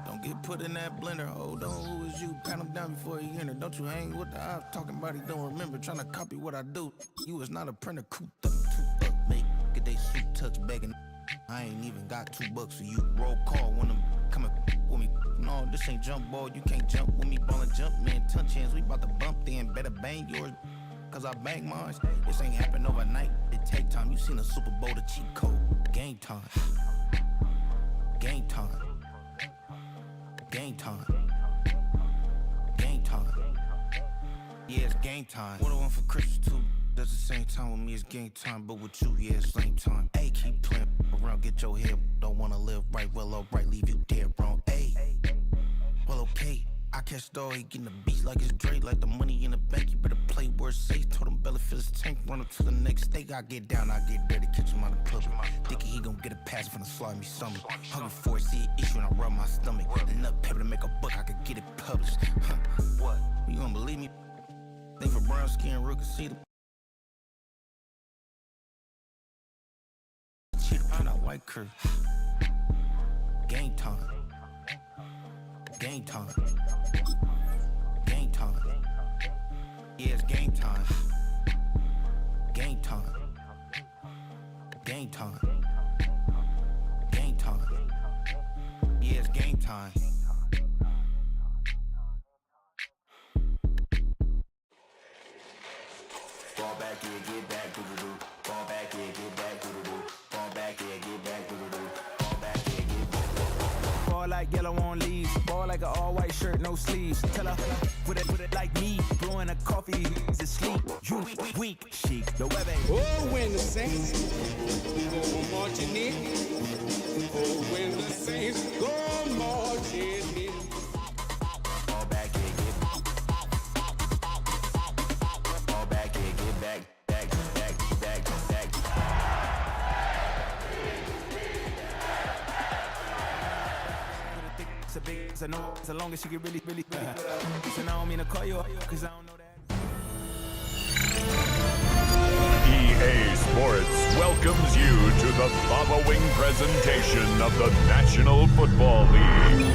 Don't get put in that blender. Hold on, who is you? Pat him down before he enter. Don't you hang with the ops talking about he don't remember. Trying to copy what I do. You is not a printer. Cooped up, toot up, make. Get they suit touch begging. I ain't even got $2 for you. Roll call when I'm coming with me. No, this ain't jump ball. You can't jump with me. Ballin' jump, man. Touch hands. We bout to bump then. Better bang yours. Cause I bang mine. This ain't happen overnight. It take time. You seen a Super Bowl, the cheat code. Game time. Game time. Game time. Game time. Yeah, it's game time. What I want for Christmas too. At the same time with me, it's game time. But with you, yeah, it's lame time. Hey, keep playing around, get your head. Don't wanna live right, well, alright, leave you dead wrong. Hey, well, okay. I catch the dog, he getting the beats like it's Dre, like the money in the bank. You better play where it's safe. Told him belly fill his tank, run up to the next stage. I get down, I get dirty, catch him on the public. Thinking he gon' get a pass from the slide me something. Hungry for it, see an issue and I rub my stomach. Enough paper to make a book, I could get it published. Huh, what? You gonna believe me? Think for brown skin, real can see the cheetah print out white curve. Game time. Game time. Game time. Yeah, it's game time. Game time. Game time. Game time. Yeah, it's game time. Fall back, yeah, get back, doo-doo-doo. Fall back, yeah, get back, doo-doo-doo. Fall back, yeah, get back, doo-doo-doo. Fall back, yeah, get back. Ball like yellow on leaves. Ball like an all-white shirt, no sleeves. Tell her, put it like me. Blowing a coffee, he's asleep. You weak, chic. The web ain't. Oh, when the Saints go marching in. Oh, when the Saints go marching in. Fall back, yeah, get back. Fall back, yeah, get back, back, back, back, back. It's a big, it's a no, as long as you get really. So now I don't mean to call you up, cause I don't know that. EA Sports welcomes you to the following presentation of the National Football League.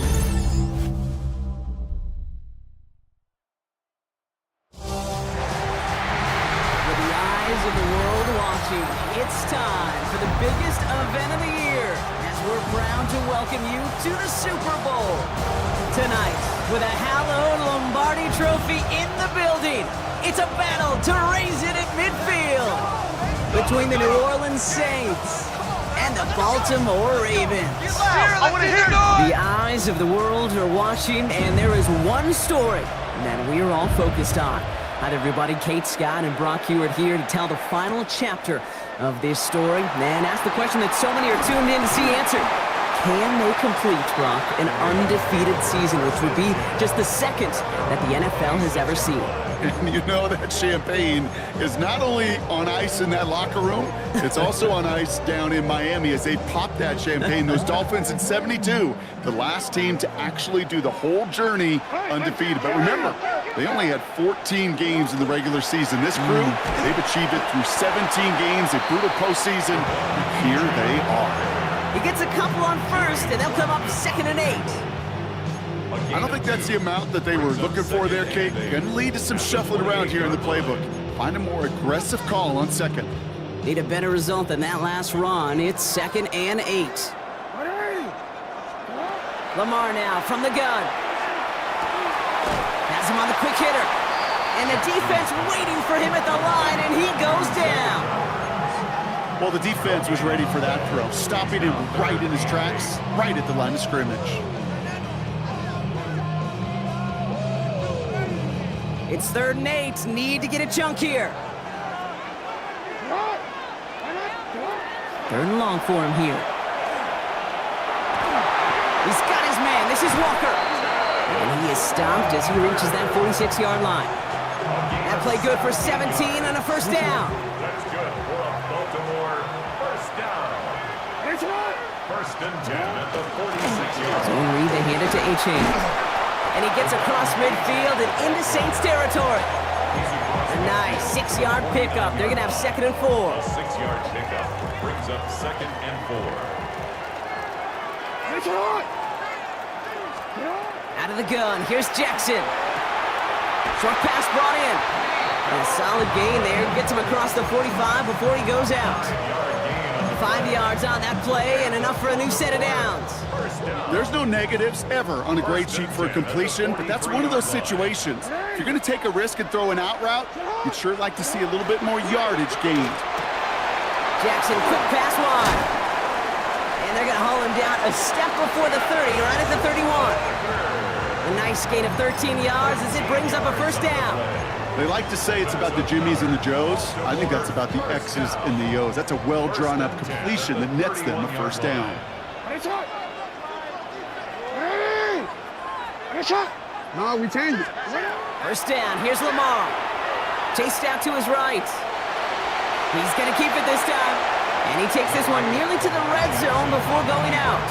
With the eyes of the world watching, it's time for the biggest event of the year as we're proud to welcome you to the Super Bowl. Tonight, with a hallowed Lombardi trophy in the building, it's a battle to raise it at midfield between the New Orleans Saints and the Baltimore Ravens. The eyes of the world are watching, and there is one story that we are all focused on. Hi there, everybody. Kate Scott and Brock Hewitt here to tell the final chapter of this story and ask the question that so many are tuned in to see answered. Can they complete, Brock, an undefeated season, which would be just the second that the NFL has ever seen? And you know that champagne is not only on ice in that locker room, it's also on ice down in Miami as they pop that champagne. Those Dolphins in 72, the last team to actually do the whole journey undefeated. But remember, they only had 14 games in the regular season. This crew, they've achieved it through 17 games, a brutal postseason. Here they are. He gets a couple on first, and they'll come up 2nd and 8. I don't think that's the amount that they were looking for there, Kate. Going to lead to some shuffling around here in the playbook. Find a more aggressive call on second. Need a better result than that last run. It's 2nd and 8. Lamar now from the gun. Has him on the quick hitter. And the defense waiting for him at the line, and he goes down. Well, the defense was ready for that throw, stopping him right in his tracks, right at the line of scrimmage. It's 3rd and 8. Need to get a chunk here. 3rd and long for him here. He's got his man. This is Walker. And he is stopped as he reaches that 46-yard line. That play good for 17 on a first down. That's good for a Baltimore first down. First and 10 at the 46-yard Zone read, they hand it to Achane. And he gets across midfield and into Saints territory. A nice 6-yard pickup. They're going to have 2nd and 4. A 6-yard pickup brings up 2nd and 4. Out of the gun, here's Jackson. Short pass brought in. And a solid gain there. Gets him across the 45 before he goes out. 5 yards on that play and enough for a new set of downs. There's no negatives ever on a grade sheet for a completion, but that's one of those situations. If you're going to take a risk and throw an out route, you'd sure like to see a little bit more yardage gained. Jackson, quick pass wide. And they're going to haul him down a step before the 30, right at the 31. A nice gain of 13 yards as it brings up a first down. They like to say it's about the Jimmies and the Joes. I think that's about the X's and the O's. That's a well-drawn-up completion that nets them a first down. No, we changed it. First down, here's Lamar. Chased out to his right. He's going to keep it this time. And he takes this one nearly to the red zone before going out.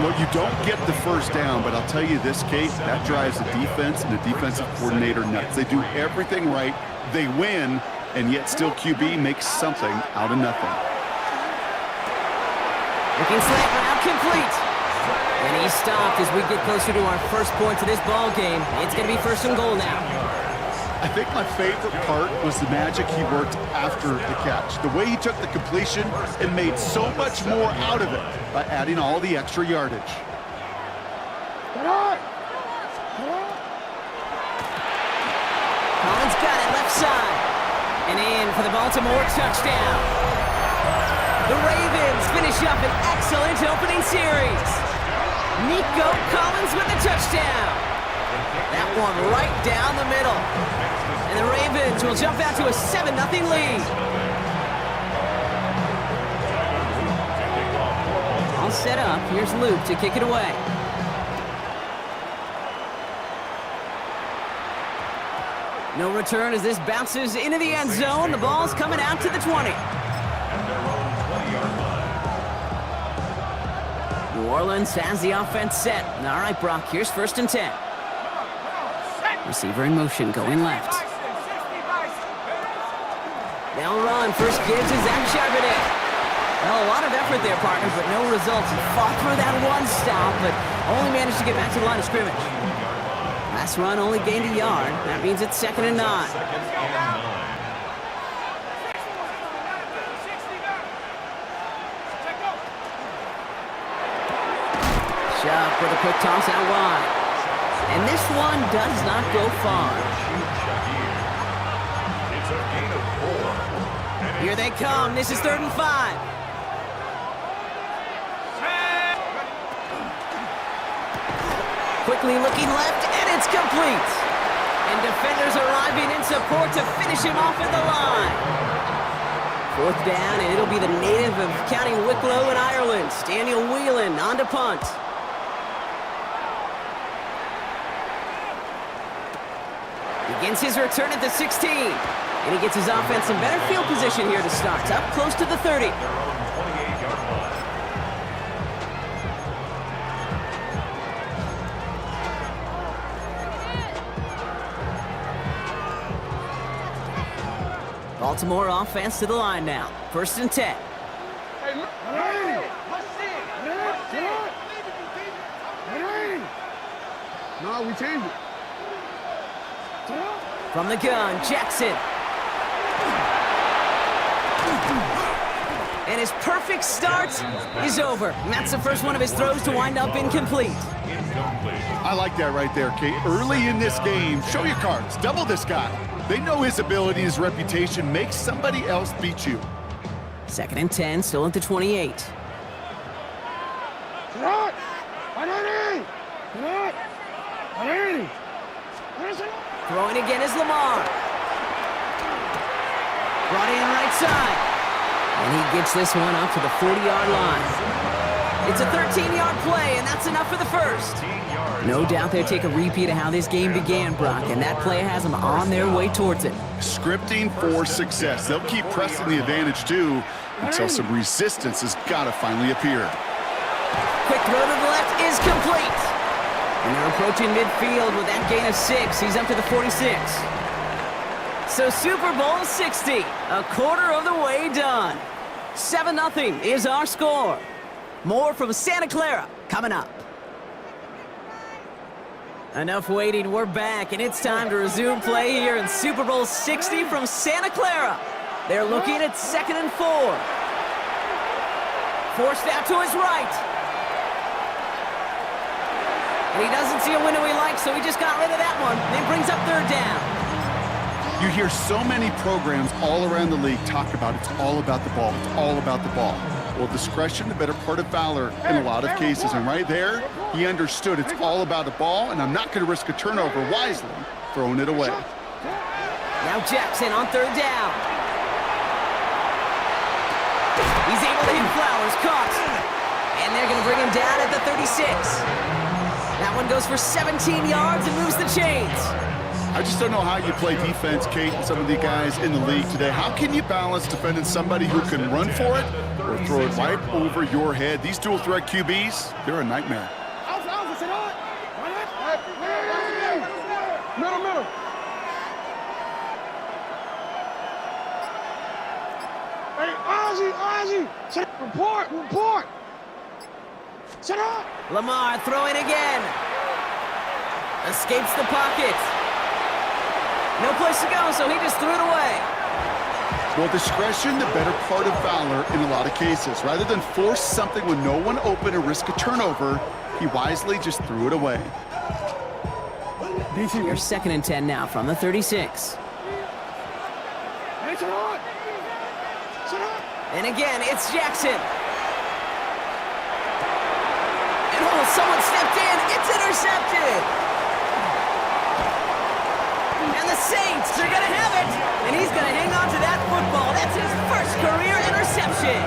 Well, you don't get the first down, but I'll tell you this, Kate, that drives the defense and the defensive coordinator nuts. They do everything right, they win, and yet still QB makes something out of nothing. Looking slant route complete. And he's stopped as we get closer to our first points of this ball game. It's going to be first and goal now. I think my favorite part was the magic he worked after the catch. The way he took the completion and made so much more out of it by adding all the extra yardage. Collins got it left side. And in for the Baltimore touchdown. The Ravens finish up an excellent opening series. Nico Collins with the touchdown. That one right down the middle. And the Ravens will jump out to a 7-0 lead. All set up. Here's Luke to kick it away. No return as this bounces into the end zone. The ball's coming out to the 20. New Orleans has the offense set. All right, Brock, here's first and 10. Receiver in motion, going left. They'll run. First gives is Zach Charbonnet. Well, a lot of effort there, partner, but no results. He fought through that one stop, but only managed to get back to the line of scrimmage. Last run only gained a yard. That means it's 2nd and 9. Shuck with a quick toss out wide. And this one does not go far. Here they come. This is 3rd and 5. Quickly looking left, and it's complete. And defenders arriving in support to finish him off at the line. 4th down, and it'll be the native of County Wicklow in Ireland, Daniel Whelan, on to punt. Begins his return at the 16. And he gets his offense in better field position here to start. Up close to the 30. Baltimore offense to the line now. 1st and 10. No, we changed it. From the gun, Jackson. And his perfect start is over. And that's the first one of his throws to wind up incomplete. I like that right there, Kate. Early in this game, show your cards. Double this guy. They know his ability, his reputation. Make somebody else beat you. 2nd and 10, still at the 28. Throwing again is Lamar. Brought in right side. And he gets this one up to the 40-yard line. It's a 13-yard play, and that's enough for the first. No doubt they'll take a repeat of how this game began, Brock, and that play has them on their way towards it. Scripting for success. They'll keep pressing the advantage, too, until some resistance has got to finally appear. Quick throw to the left is complete. And they're approaching midfield with that gain of 6. He's up to the 46. So Super Bowl 60, a quarter of the way done. 7-0 is our score. More from Santa Clara coming up. Enough waiting, we're back, and it's time to resume play here in Super Bowl 60 from Santa Clara. They're looking at 2nd and 4. Forced out to his right. And he doesn't see a window he likes, so he just got rid of that one. Then brings up 3rd down. You hear so many programs all around the league talk about it's all about the ball, it's all about the ball. Well, discretion, the better part of valor in a lot of cases. And right there, he understood it's all about the ball, and I'm not going to risk a turnover, wisely throwing it away. Now Jackson on 3rd down. He's able to hit Flowers, caught. And they're going to bring him down at the 36. That one goes for 17 yards and moves the chains. I just don't know how you play defense, Kate, and some of the guys in the league today. How can you balance defending somebody who can run for it or throw it right over your head? These dual threat QBs, they're a nightmare. Middle. Hey, Ozzy. Report. Shut up. Lamar throwing again. Escapes the pocket. No place to go, so he just threw it away. Well, discretion, the better part of valor in a lot of cases. Rather than force something with no one open or risk a turnover, he wisely just threw it away. You're 2nd and 10 now from the 36. And again, it's Jackson. And someone stepped in. It's intercepted. And the Saints are going to have it. And he's going to hang on to that football. That's his first career interception.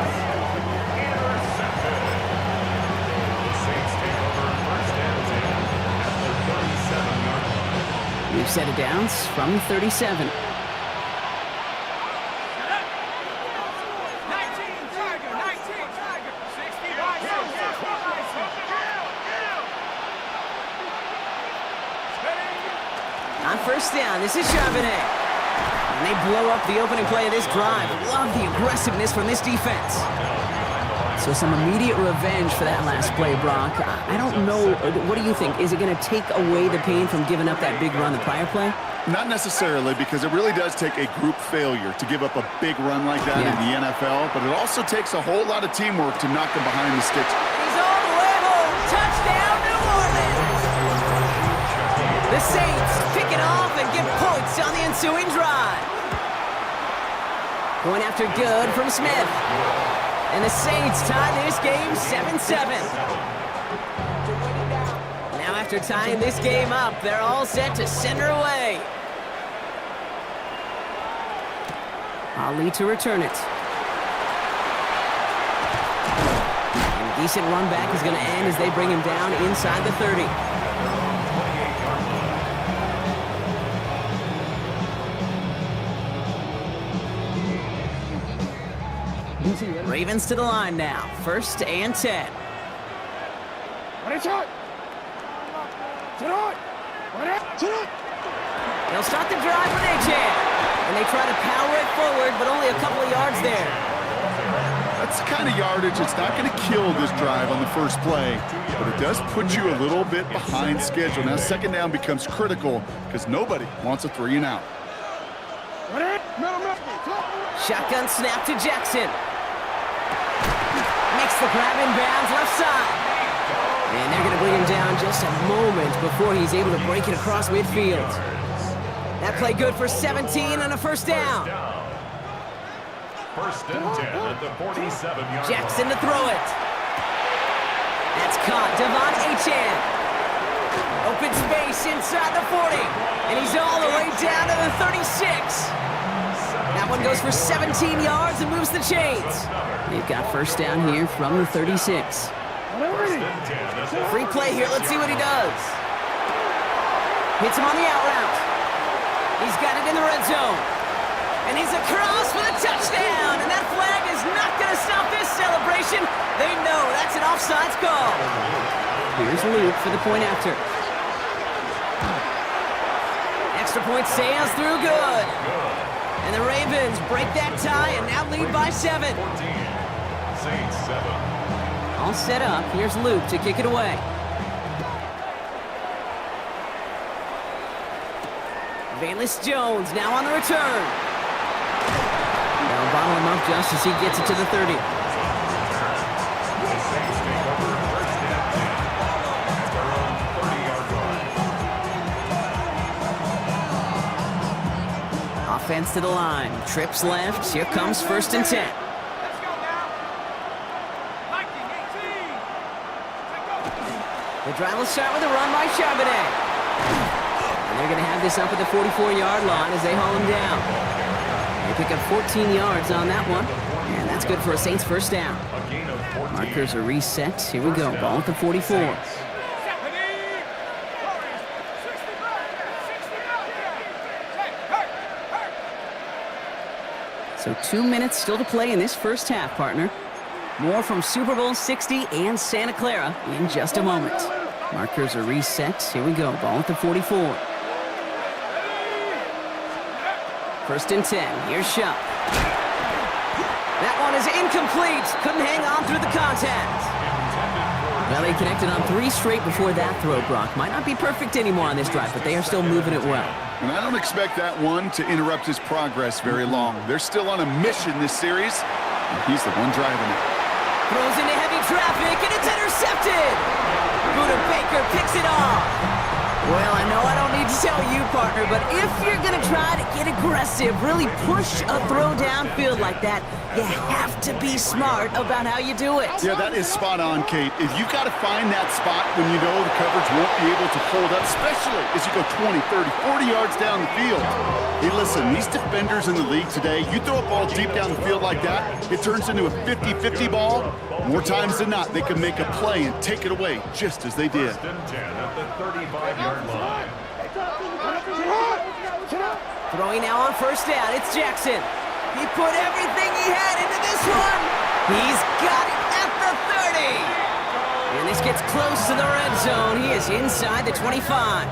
We've set it down from 37. On 1st down, this is Charbonnet. And they blow up the opening play of this drive. Love the aggressiveness from this defense. So some immediate revenge for that last play, Brock. I don't know, what do you think? Is it going to take away the pain from giving up that big run the prior play? Not necessarily, because it really does take a group failure to give up a big run like that in the NFL, but it also takes a whole lot of teamwork to knock them behind the sticks. He's all the way home. Touchdown, New Orleans! The Saints pick it off and get points on the ensuing drive. Going after good from Smith. And the Saints tie this game 7-7. Now after tying this game up, they're all set to send her away. Ali to return it. And a decent run back is going to end as they bring him down inside the 30. Ravens to the line now. 1st and 10. They'll start the drive with Achane. And they try to power it forward, but only a couple of yards there. That's the kind of yardage that's not going to kill this drive on the first play, but it does put you a little bit behind schedule. Now 2nd down becomes critical because nobody wants a 3 and out. Shotgun snap to Jackson. Makes the grab in bounds left side. And they're going to bring him down just a moment before he's able to break it across midfield. That play good for 17 and a 1st down. 1st and 10 at the 47-yard line. Jackson to throw it. That's caught. Devon Achane. Open space inside the 40. And he's all the way down to the 36. That one goes for 17 yards and moves the chains. They've got 1st down here from the 36. Free play here. Let's see what he does. Hits him on the out route. He's got it in the red zone. And he's across for the touchdown. And that flag is not going to stop this celebration. They know that's an offsides call. Here's Luke for the point after. Extra point sails through good. And the Ravens break that tie and now lead by 7. Saints 7. All set up. Here's Luke to kick it away. Bayless Jones now on the return. They'll bottle him up just as he gets it to the 30. Offense to the line. Trips left. Here comes 1st and 10. The drive will start with a run by Charbonnet. And they're going to have this up at the 44-yard line as they haul him down. They pick up 14 yards on that one. And that's good for a Saints first down. Markers are reset. Here we go. Ball at the 44. So 2 minutes still to play in this first half, partner. More from Super Bowl 60 and Santa Clara in just a moment. Markers are reset. Here we go. Ball at the 44. 1st and 10. Here's Shupp. That one is incomplete. Couldn't hang on through the contact. Well, they connected on 3 straight before that throw, Brock. Might not be perfect anymore on this drive, but they are still moving it well. And I don't expect that one to interrupt his progress very long. They're still on a mission this series, and he's the one driving it. Throws into heavy traffic, and it's intercepted! Buda Baker picks it off. Well, I know I don't need to tell you, partner, but if you're going to try to get aggressive, really push a throw downfield like that, you have to be smart about how you do it. Yeah, that is spot on, Kate. If you got to find that spot when you know the coverage won't be able to hold up, especially as you go 20, 30, 40 yards down the field. Hey, listen, these defenders in the league today, you throw a ball deep down the field like that, it turns into a 50-50 ball. More times than not, they can make a play and take it away, just as they did. 1st and 10 at the 35-yard line. Throwing now on 1st down, it's Jackson. He put everything he had into this one. He's got it at the 30. And this gets close to the red zone. He is inside the 25.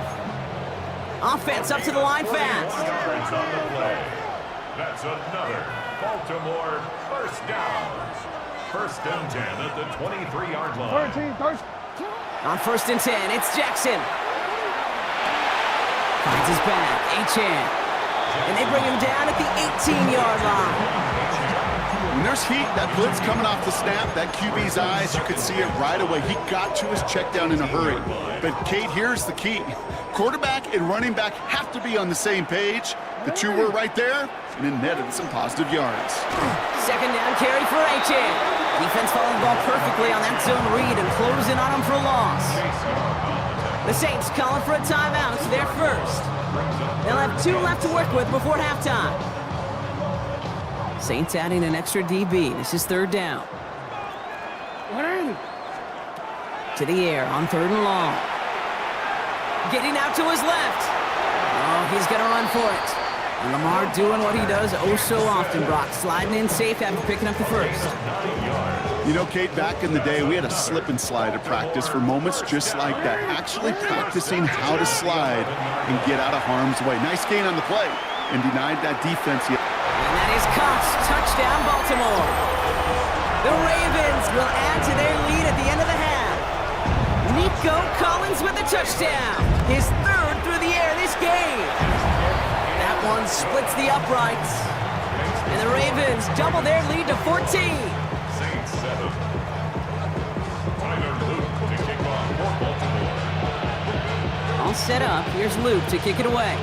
Offense up to the line fast. Yards on the play. That's another Baltimore 1st down. 1st and 10 at the 23-yard line. On 1st and 10, it's Jackson. Finds his back, Achane. And they bring him down at the 18-yard line. When there's heat, that blitz coming off the snap, that QB's eyes, you could see it right away. He got to his check down in a hurry. But, Kate, here's the key. Quarterback and running back have to be on the same page. The two were right there, and it netted some positive yards. 2nd down carry for Achane. Defense following the ball perfectly on that zone read and closing on him for a loss. The Saints calling for a timeout. It's their first. They'll have 2 left to work with before halftime. Saints adding an extra DB. This is 3rd down. To the air on 3rd and long. Getting out to his left. Oh, he's going to run for it. And Lamar doing what he does oh so often, Brock. Sliding in safe after picking up the first. You know, Kate, back in the day, we had a slip and slide at practice for moments just like that. Actually practicing how to slide and get out of harm's way. Nice gain on the play and denied that defense. And that is Cox. Touchdown, Baltimore. The Ravens will add to their lead at the end of the half. Nico Collins with a touchdown. His 3rd through the air this game. That one splits the uprights. And the Ravens double their lead to 14. Saints 7. Tyler Luke to kick off for Baltimore. All set up. Here's Luke to kick it away.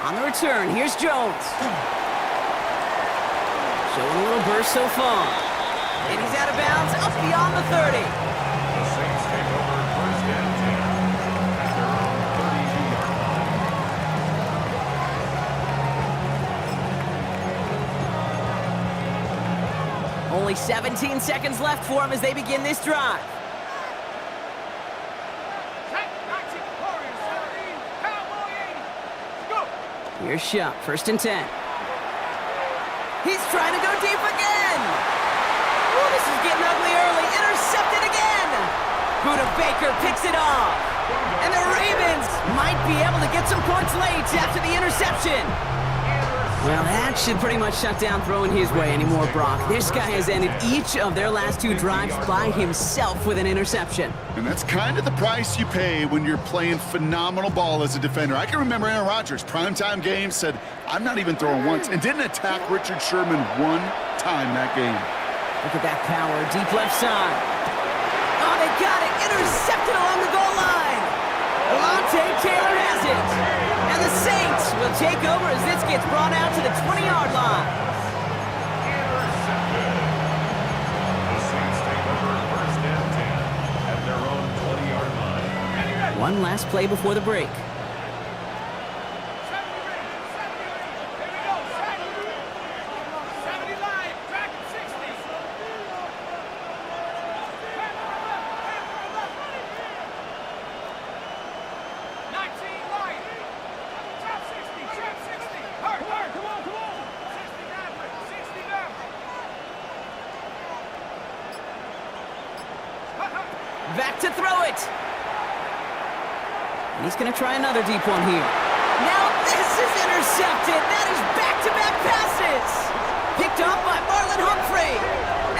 On the return, here's Jones. Showing a little burst so far. And he's out of bounds up beyond the 30. The Saints take over 1st and 10 at their own 32-yard line. Only 17 seconds left for him as they begin this drive. Here's Shupp, 1st and 10. He's trying to go deep again. Oh, this is getting ugly early. Intercepted again. Buda Baker picks it off. And the Ravens might be able to get some points late after the interception. Well, that should pretty much shut down throwing his way anymore, Brock. This guy has ended each of their last 2 drives by himself with an interception. And that's kind of the price you pay when you're playing phenomenal ball as a defender. I can remember Aaron Rodgers, primetime games, said, I'm not even throwing once, and didn't attack Richard Sherman one time that game. Look at that power, deep left side. Oh, they got it, intercepted along the goal line. Alontae Taylor has it. And the Saints will take over as this gets brought out to the 20-yard line. The Saints take over first and 10 at their own 20-yard line. One last play before the break. Back to throw it. And he's going to try another deep one here. Now this is intercepted. That is back-to-back passes. Picked off by Marlon Humphrey.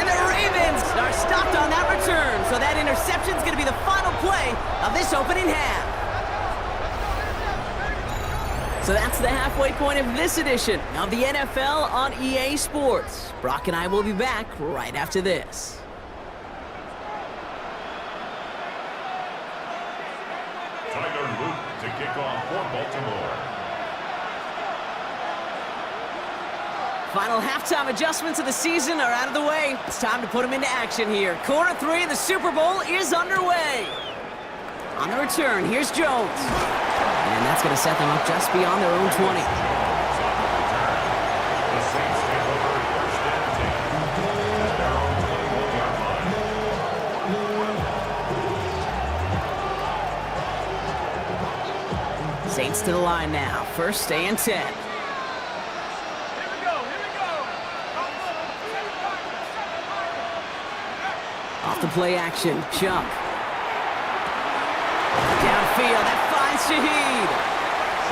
And the Ravens are stopped on that return. So that interception is going to be the final play of this opening half. So that's the halfway point of this edition of the NFL on EA Sports. Brock and I will be back right after this. Tyler Luke to kick off for Baltimore. Final halftime adjustments of the season are out of the way. It's time to put them into action here. Quarter 3 of the Super Bowl is underway. On the return, here's Jones. And that's going to set them up just beyond their own 20. The Saints take over first and 10 at their own 21-yard line. Saints to the line now. First and 10. Off the play action, Chuck. Downfield, that finds Shaheed.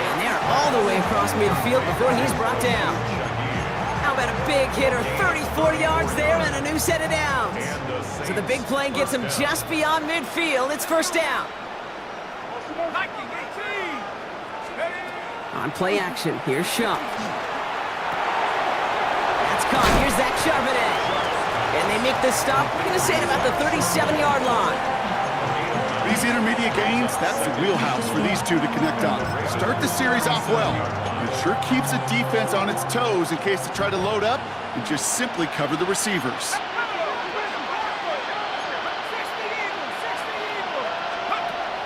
And they're all the way across midfield before he's brought down. How about a big hitter, 34 yards there and a new set of downs. So the big play gets him just beyond midfield. It's first down. On play action, here's Shuck. That's caught, here's Zach Charbonnet. And they make this stop, we're going to say at about the 37-yard line. These intermediate gains, that's the wheelhouse for these two to connect on. Start the series off well. It sure keeps the defense on its toes in case they try to load up and just simply cover the receivers.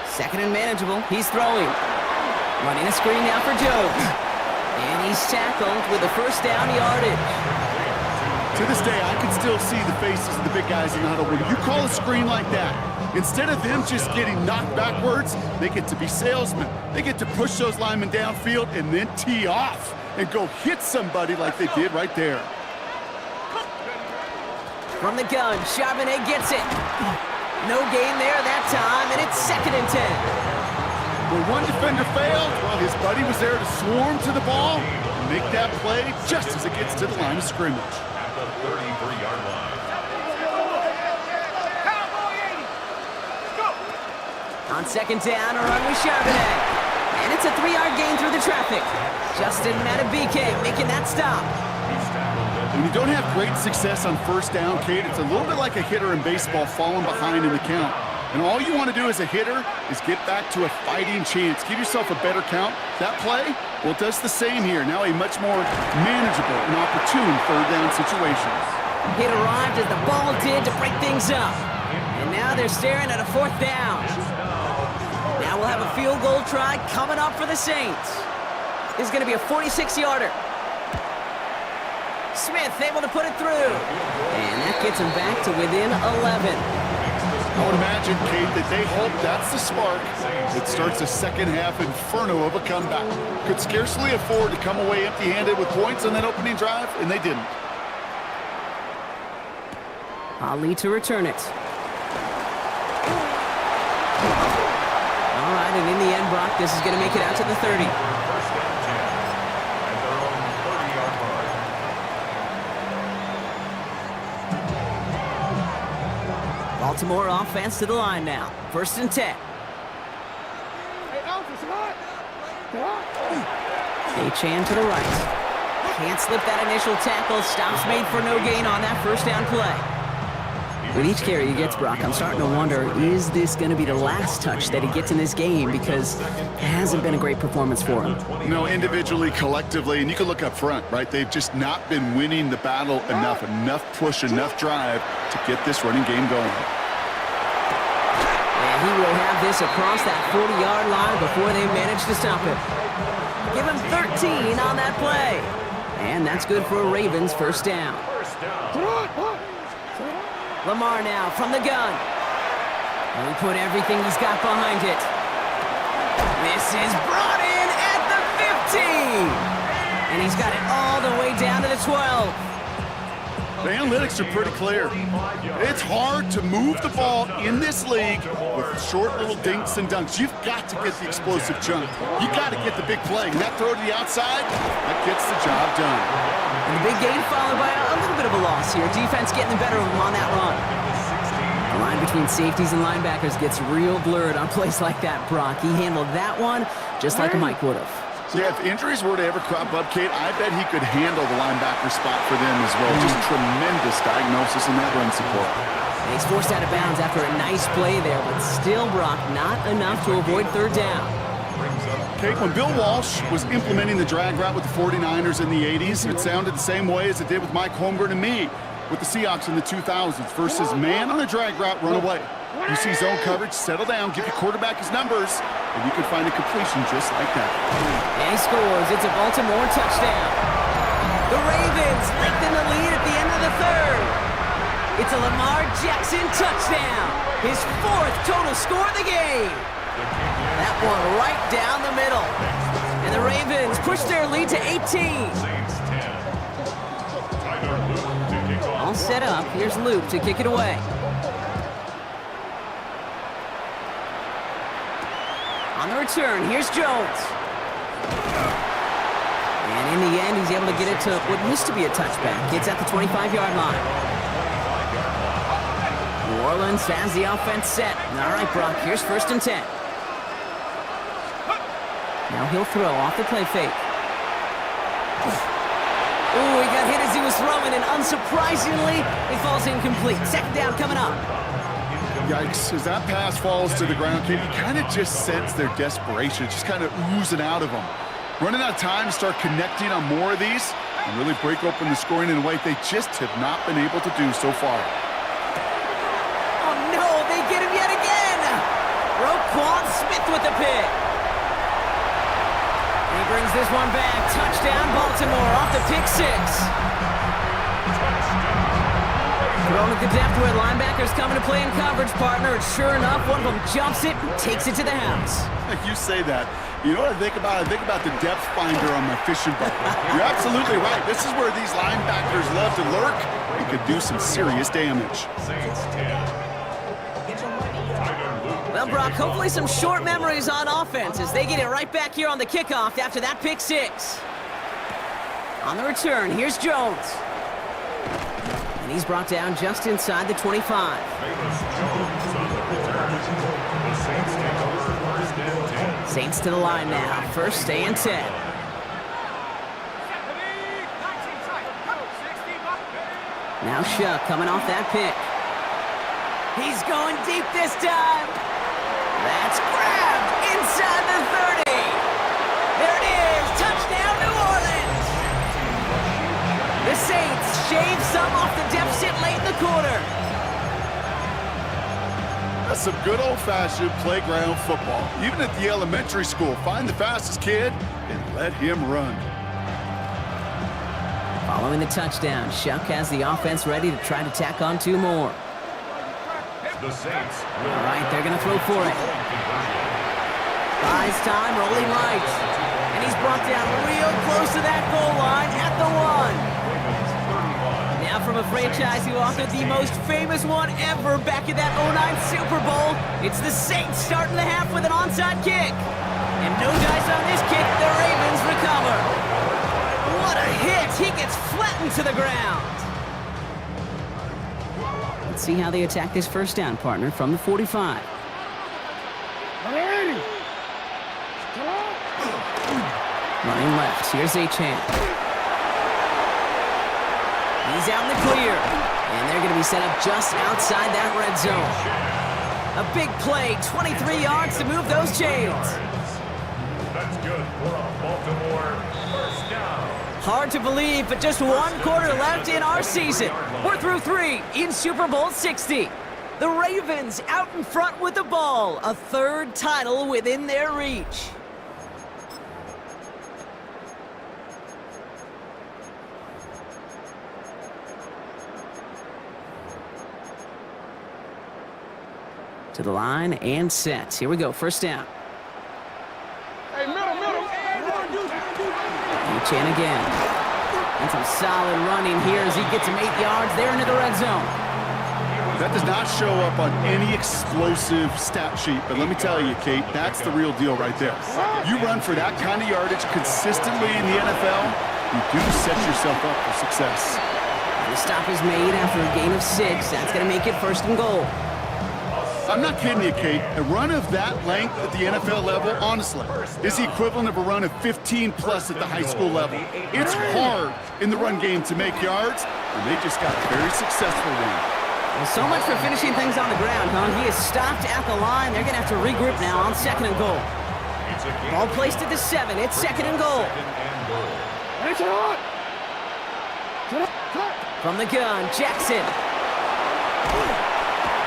Second and manageable, he's throwing. Running a screen now for Jones. And he's tackled with the first down yardage. To this day, I can still see the faces of the big guys in the huddle. When you call a screen like that, instead of them just getting knocked backwards, they get to be salesmen. They get to push those linemen downfield and then tee off and go hit somebody like they did right there. From the gun, Charbonnet gets it. No gain there that time, and it's second and 10. When one defender failed, well, his buddy was there to swarm to the ball and make that play just as it gets to the line of scrimmage. At the 33-yard line. On second down, a run with Charbonnet. And it's a 3-yard gain through the traffic. Justin Matabike making that stop. When you don't have great success on first down, Kate, it's a little bit like a hitter in baseball falling behind in the count. And all you want to do as a hitter is get back to a fighting chance. Give yourself a better count. That play, well, it does the same here. Now a much more manageable and opportune third down situation. It arrived as the ball did to break things up. And now they're staring at a fourth down. Now we'll have a field goal try coming up for the Saints. This is going to be a 46-yarder. Smith able to put it through. And that gets him back to within 11. I would imagine, Kate, that they hope that's the spark that starts a second-half inferno of a comeback. Could scarcely afford to come away empty-handed with points on that opening drive, and they didn't. Ali to return it. All right, and in the end, Brock, this is going to make it out to the 30. First and 10 at their own 30-yard Baltimore offense to the line now. 1st and 10. Achane to the right. Can't slip that initial tackle. Stops made for no gain on that 1st down play. With each carry he gets, Brock, I'm starting to wonder, is this going to be the last touch that he gets in this game? Because it hasn't been a great performance for him. No, individually, collectively, and you can look up front, right? They've just not been winning the battle enough push, enough drive to get this running game going. And he will have this across that 40-yard line before they manage to stop him. Give him 13 on that play. And that's good for a Ravens 1st down. Lamar now from the gun. And he put everything he's got behind it. This is brought in at the 15. And he's got it all the way down to the 12. The analytics are pretty clear. It's hard to move the ball in this league with short little dinks and dunks. You've got to get the explosive jump. You got to get the big play. And that throw to the outside, that gets the job done. And the big gain followed by a little bit of a loss here. Defense getting the better of them on that run. The line between safeties and linebackers gets real blurred on plays like that, Brock. He handled that one just like a Mike would have. Yeah, if injuries were to ever crop up, Kate, I bet he could handle the linebacker spot for them as well. Just tremendous diagnosis in that run support. And he's forced out of bounds after a nice play there, but still, Brock, not enough to avoid 3rd down. Kate, when Bill Walsh was implementing the drag route with the 49ers in the 80s, it sounded the same way as it did with Mike Holmgren and me with the Seahawks in the 2000s versus man on a drag route, run away. You see zone coverage, settle down, give your quarterback his numbers, and you can find a completion just like that. And he scores. It's a Baltimore touchdown. The Ravens lengthen the lead at the end of the 3rd. It's a Lamar Jackson touchdown. His 4th total score of the game. That one right down the middle. And the Ravens push their lead to 18. All set up. Here's Luke to kick it away. On the return, here's Jones. And in the end, he's able to get it to what used to be a touchback. It's at the 25-yard line. New Orleans has the offense set. All right, Brock, here's 1st and 10. Now he'll throw off the play fake. Ooh, he got hit as he was throwing, and unsurprisingly, it falls incomplete. 2nd down coming up. Yikes, as that pass falls to the ground, Kate, you kind of just sense their desperation. It's just kind of oozing out of them. Running out of time to start connecting on more of these and really break open the scoring in a way they just have not been able to do so far. Oh, no, they get him yet again. Roquan Smith with the pick. And he brings this one back. Touchdown, Baltimore, off the pick 6. Thrown at the depth where linebackers coming to play in coverage, partner. And sure enough, one of them jumps it and takes it to the house. You say that. You know what I think about? I think about the depth finder on my fishing boat. You're absolutely right. This is where these linebackers love to lurk and could do some serious damage. Well, Brock, hopefully some short memories on offense as they get it right back here on the kickoff after that pick 6. On the return, here's Jones. And he's brought down just inside the 25. Saints to the line now. 1st and 10. Now Shuck coming off that pick. He's going deep this time. That's grabbed inside the 30. There it is. Touchdown, New Orleans. The Saints shave some off the deficit late in the quarter. That's some good old-fashioned playground football. Even at the elementary school, find the fastest kid and let him run. Following the touchdown, Shuck has the offense ready to try to tack on 2 more. The Saints. All right, they're going to throw for it. Buys time, rolling right. And he's brought down real close to that goal line at the 1. Now from a franchise who authored the most famous one ever back in that 09 Super Bowl, it's the Saints starting the half with an onside kick. And no dice on this kick, the Ravens recover. What a hit! He gets flattened to the ground. Let's see how they attack this first down, partner, from the 45. Running left. Here's Achane. He's out in the clear. And they're going to be set up just outside that red zone. A big play, 23 yards to move those chains. That's good for a Baltimore first down. Hard to believe, but just one quarter left in our season. We're through 3 in Super Bowl 60. The Ravens out in front with the ball. A third title within their reach. To the line and set. Here we go, first down. Hey, middle. Achane again. And some solid running here as he gets him 8 yards there into the red zone. That does not show up on any explosive stat sheet, but let me tell you, Kate, that's the real deal right there. You run for that kind of yardage consistently in the NFL, you do set yourself up for success. And the stop is made after a gain of 6. That's going to make it first and goal. I'm not kidding you, Kate. A run of that length at the NFL level, honestly, is the equivalent of a run of 15-plus at the high school level. It's hard in the run game to make yards, and they just got a very successful one. Well, so much for finishing things on the ground, huh? He is stopped at the line. They're going to have to regroup now on second and goal. Ball placed at the 7. It's second and goal. From the gun, Jackson.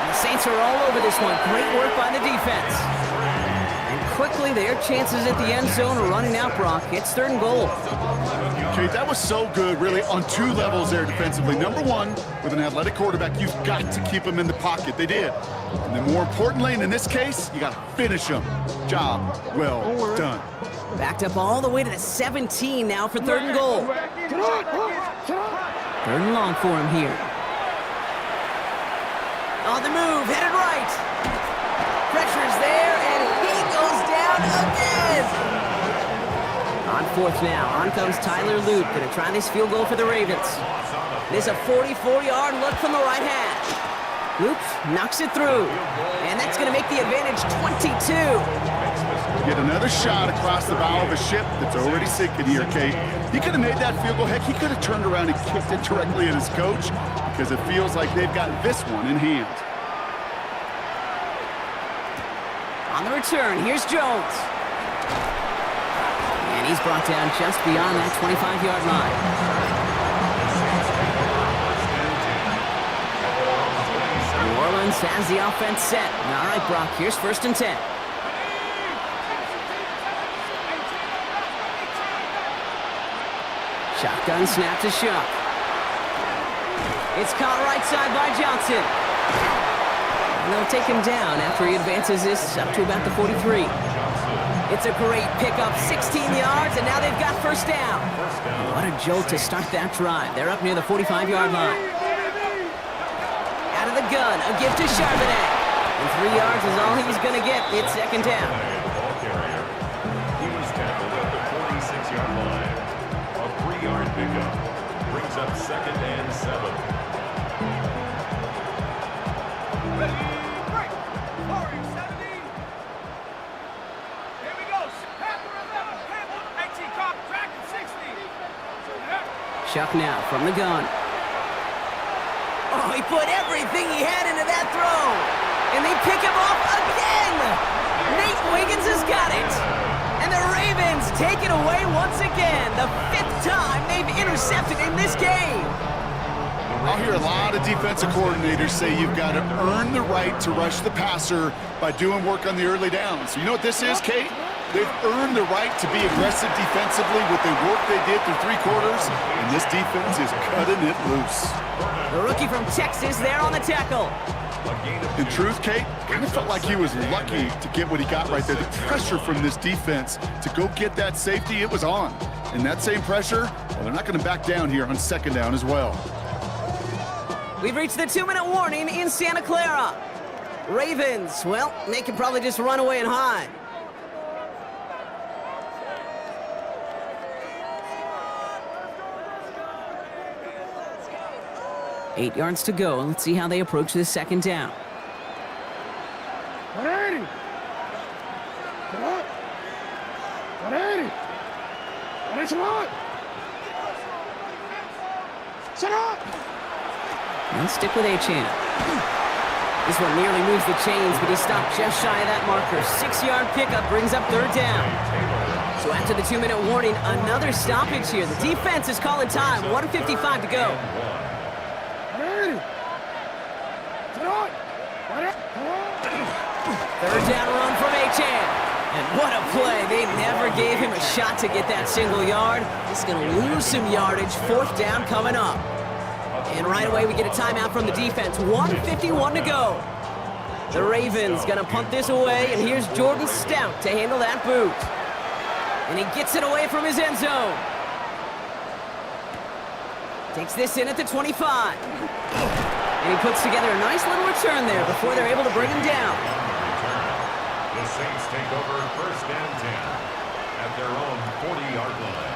The Saints are all over this one. Great work by the defense. And quickly, their chances at the end zone are running out, Brock. It's third and goal. Okay, that was so good, really, on 2 levels there defensively. Number 1, with an athletic quarterback, you've got to keep him in the pocket. They did. And then more importantly, and in this case, you got to finish him. Job well done. Backed up all the way to the 17 now for third and goal. Third and long for him here. On the move, headed right. Pressure's there, and he goes down again. On fourth now, on comes Tyler Lute. Going to try this field goal for the Ravens. This is a 44-yard look from the right hash. Lute knocks it through, and that's going to make the advantage 22. Get another shot across the bow of a ship that's already sinking here, Kate. He could have made that field goal. Heck, he could have turned around and kicked it directly at his coach, because it feels like they've got this one in hand. On the return, here's Jones. And he's brought down just beyond that 25-yard line. New Orleans has the offense set. All right, Brock, here's first and 10. Shotgun snap to Shough. It's caught right side by Johnson. And they'll take him down after he advances this up to about the 43. It's a great pickup, 16 yards, and now they've got first down. What a jolt to start that drive. They're up near the 45-yard line. Out of the gun, a gift to Charbonnet. And 3 yards is all he's going to get. It's second down. He was tackled at the 46-yard line. A 3-yard pickup brings up second and 7. Shough now from the gun. Oh, he put everything he had into that throw. And they pick him off again. Nate Wiggins has got it. And the Ravens take it away once again. The 5th time they've intercepted in this game. I'll hear a lot of defensive coordinators say you've got to earn the right to rush the passer by doing work on the early downs. You know what this is, Kate? They've earned the right to be aggressive defensively with the work they did through 3 quarters, and this defense is cutting it loose. The rookie from Texas there on the tackle. In truth, Kate, kind of felt like he was lucky to get what he got right there. The pressure from this defense to go get that safety, it was on. And that same pressure, well, they're not going to back down here on second down as well. We've reached the 2-minute warning in Santa Clara. Ravens, well, they can probably just run away and hide. 8 yards to go. Let's see how they approach this second down. 180. Come on. 180. 180. Come on. Sit up. They'll stick with Achane. This one nearly moves the chains, but he stopped just shy of that marker. 6-yard pickup brings up third down. So after the 2-minute warning, another stoppage here. The defense is calling time. 1:55 to go. 180. Sit on. 180. Third down run from Achane. And what a play. They never gave him a shot to get that single yard. He's going to lose some yardage. Fourth down coming up. And right away we get a timeout from the defense. 1:51 to go. The Ravens going to punt this away, and here's Jordan Stout to handle that boot. And he gets it away from his end zone. Takes this in at the 25. And he puts together a nice little return there before they're able to bring him down. The Saints take over first and 10 at their own 40-yard line.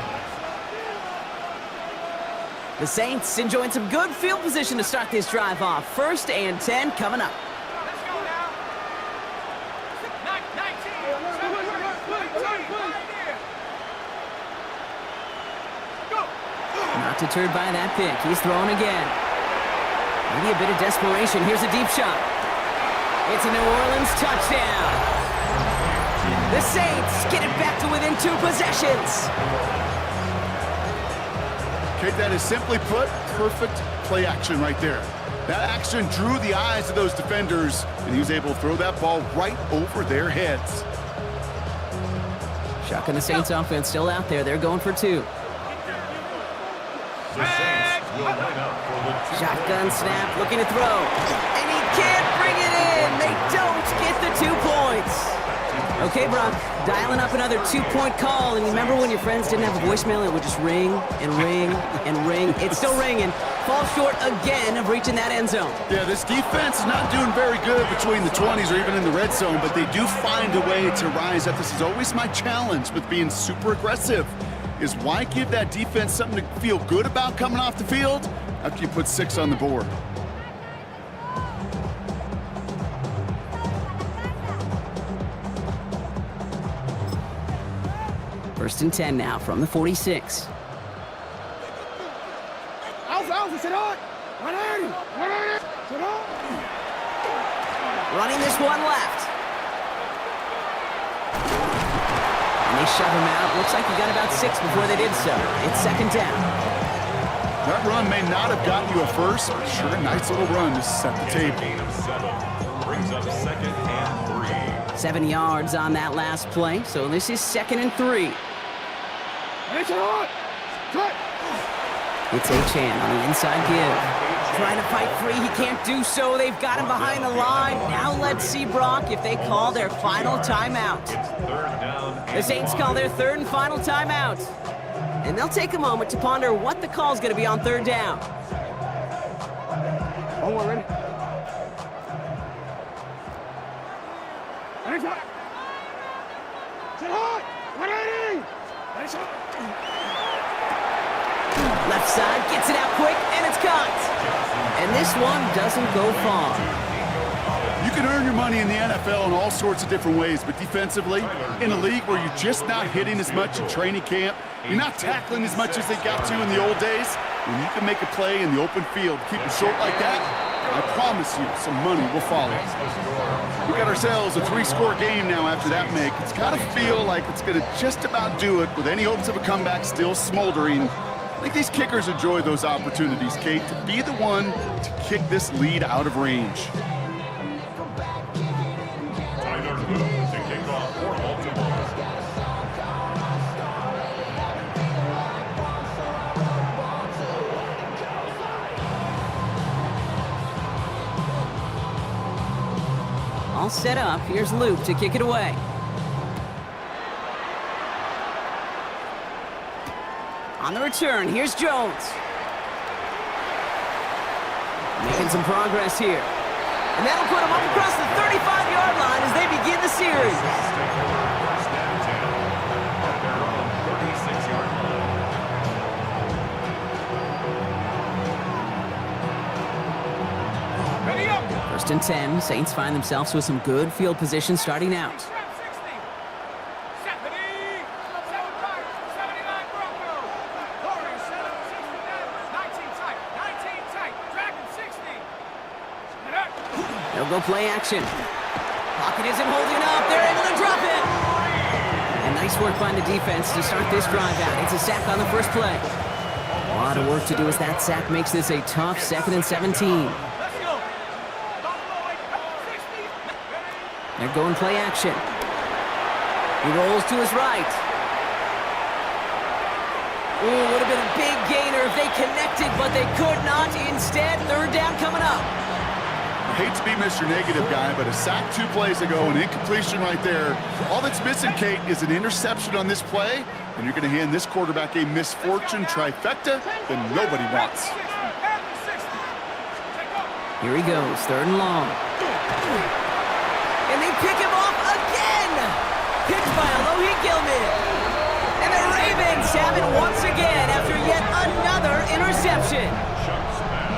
The Saints enjoying some good field position to start this drive off. First and 10 coming up. Not deterred by that pick. He's throwing again. Maybe a bit of desperation. Here's a deep shot. It's a New Orleans touchdown. The Saints get it back to within 2 possessions. Okay, that is simply put, perfect play action right there. That action drew the eyes of those defenders, and he was able to throw that ball right over their heads. Shotgun the Saints offense still out there. They're going for 2. The Saints will line up for the Shotgun snap, looking to throw. And he can't bring it in. They don't get the 2 points. Okay, Brock, dialing up another 2-point call. And you remember when your friends didn't have a voicemail? It would just ring and ring and ring. It's still ringing. Fall short again of reaching that end zone. Yeah, this defense is not doing very good between the 20s or even in the red zone, but they do find a way to rise up. This is always my challenge with being super aggressive, is why give that defense something to feel good about coming off the field after you put 6 on the board? First and 10 now from the 46. Alpha, sit on. 180. 180. Sit on. Running this one left. And they shove him out. Looks like he got about 6 before they did so. It's second down. That run may not have gotten you a first, but sure, a nice little run to set the table. gain of 7. Brings up second and 3. 7 yards on that last play, so this is second and 3. Sit on. Cut. It's Achane on the inside give. Trying to fight free, he can't do so. They've got him behind the line. Now let's see, Brock, if they call their final timeout. It's third down. The Saints call their third and final timeout. And they'll take a moment to ponder what the call is going to be on third down. One more, ready? Ready, sit on. 180. Ready, sit on. Left side, gets it out quick, and it's caught. And this one doesn't go far. You can earn your money in the NFL in all sorts of different ways, but defensively, in a league where you're just not hitting as much in training camp, you're not tackling as much as they got to in the old days, when you can make a play in the open field, keep it short like that, I promise you some money will follow. We got ourselves a 3-score game now after that make. It's got to feel like it's going to just about do it with any hopes of a comeback still smoldering. I think these kickers enjoy those opportunities, Kate, to be the one to kick this lead out of range. Tyler Boone to kick off for Baltimore. All set up. Here's Luke to kick it away. On the return, here's Jones. Making some progress here. And that'll put him up across the 35-yard line as they begin the series. Take over first and 10 at their own 36-yard line. First and 10. Saints find themselves with some good field position starting out. They'll go play action. Pocket isn't holding up. They're able to drop it. And nice work by the defense to start this drive out. It's a sack on the first play. A lot of work to do as that sack makes this a tough 2nd and 17. They're going play action. He rolls to his right. Ooh, would have been a big gainer if they connected, but they could not. Instead, 3rd down coming up. I hate to be Mr. Negative guy, but a sack 2 plays ago, an incompletion right there. All that's missing, Kate, is an interception on this play, and you're going to hand this quarterback a misfortune trifecta that nobody wants. Here he goes, 3rd and long. And they pick him off again! Picked by Alohi Gilman. And the Ravens have it once again after yet another interception.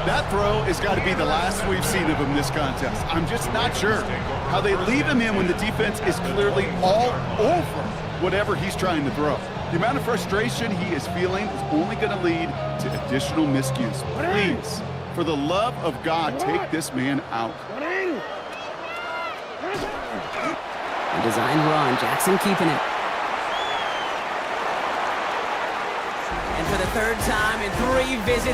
That throw has got to be the last we've seen of him this contest. I'm just not sure how they leave him in when the defense is clearly all over whatever he's trying to throw. The amount of frustration he is feeling is only going to lead to additional miscues. Please, for the love of God, take this man out. A designed run, Jackson keeping it. And for the 3rd time in 3 visits,